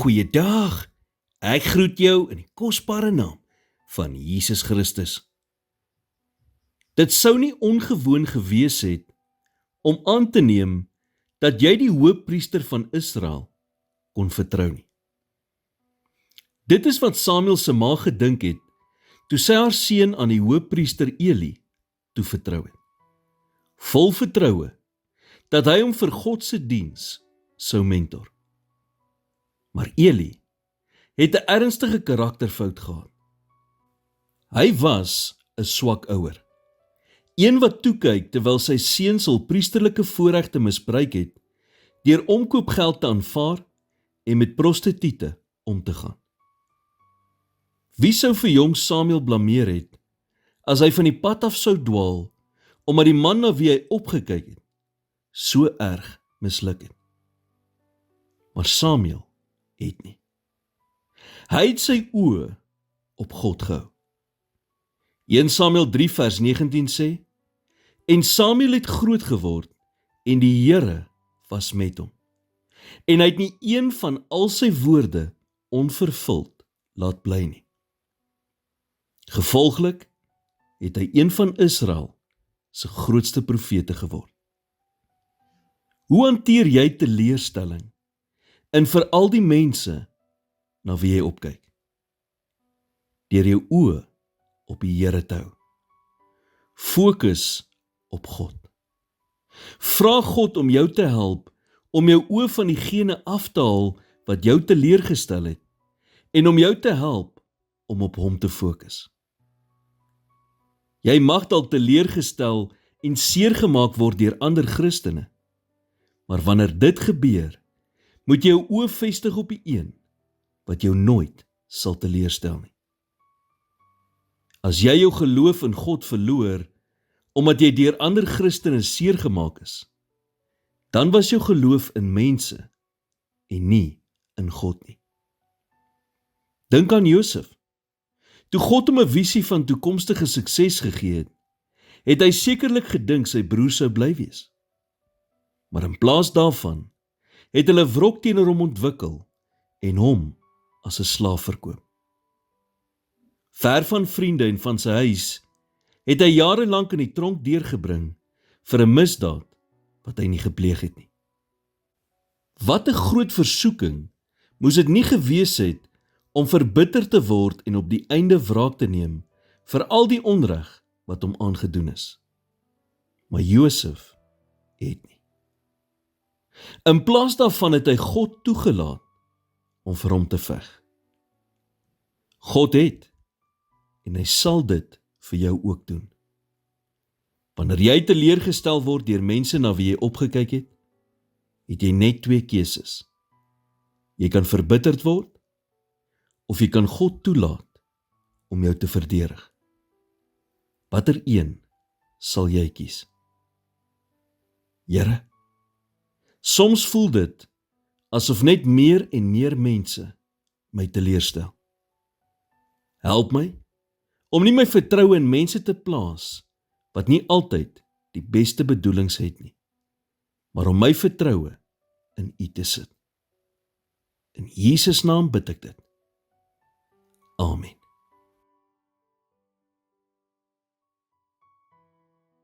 Goeiedag, ek groet jou in die kosbare naam van Jesus Christus. Dit sou nie ongewoon gewees het om aan te neem dat jy die hoëpriester van Israel kon vertrou nie. Dit is wat Samuel se ma gedink het toe sy haar seun aan die hoëpriester Eli toevertrou het. Vol vertroue dat hy hom vir God se diens sou mentor. Maar Eli het 'n ernstige karakterfout gehad. Hy was 'n swak ouer. Een wat toekyk terwyl sy seun hul priesterlike voorregte misbruik het deur omkoopgeld te aanvaar en met prostituie om te gaan. Wie sou vir jong Samuel blameer het as hy van die pad af sou dwaal omdat die man na wie hy opgekyk het so erg misluk het? Maar Samuel het nie. Hy het sy oë op God gehou. 1 Samuel 3 vers 19 sê, en Samuel het groot geword en die Here was met hom. En hy het nie een van al sy woorde onvervuld laat bly nie. Gevolglik het hy een van Israel se grootste profete geword. Hoe hanteer jy teleurstelling en veral die mense na wie jy opkyk? Deur jou oë op die Here te hou. Fokus op God. Vra God om jou te help om jou oë van diegene af te haal wat jou teleurgestel het en om jou te help om op hom te fokus. Jy mag dalk teleurgestel en seergemaak word deur ander Christene, maar wanneer dit gebeur, moet jy jou oë vestig op die een wat jou nooit sal teleurstel nie. As jy jou geloof in God verloor, omdat jy deur ander Christene seergemaak is, dan was jou geloof in mense en nie in God nie. Dink aan Josef. Toe God hom 'n visie van toekomstige sukses gegee het, het hy sekerlik gedink sy broer sou bly wees. Maar in plaas daarvan, het hulle wrok teenoor hom ontwikkel en hom as 'n slaaf verkoop. Ver van vriende en van sy huis, het hy jare lank in die tronk deurgebring vir 'n misdaad wat hy nie gepleeg het nie. Wat 'n groot versoeking moes dit nie gewees het om verbitter te word en op die einde wraak te neem vir al die onreg wat hom aangedoen is. Maar Josef het nie. In plaas daarvan het hy God toegelaat om vir hom te veg. God het en hy sal dit vir jou ook doen. Wanneer jy teleurgestel word deur mense na wie jy opgekyk het, het jy net twee keuses. Jy kan verbitterd word, of jy kan God toelaat om jou te verdedig. Watter een sal jy kies? Here, soms voel dit asof net meer en meer mense my teleurstel. Help my om nie my vertroue in mense te plaas wat nie altyd die beste bedoelings het nie, maar om my vertroue in U te sit. In Jesus naam bid ek dit. Amen.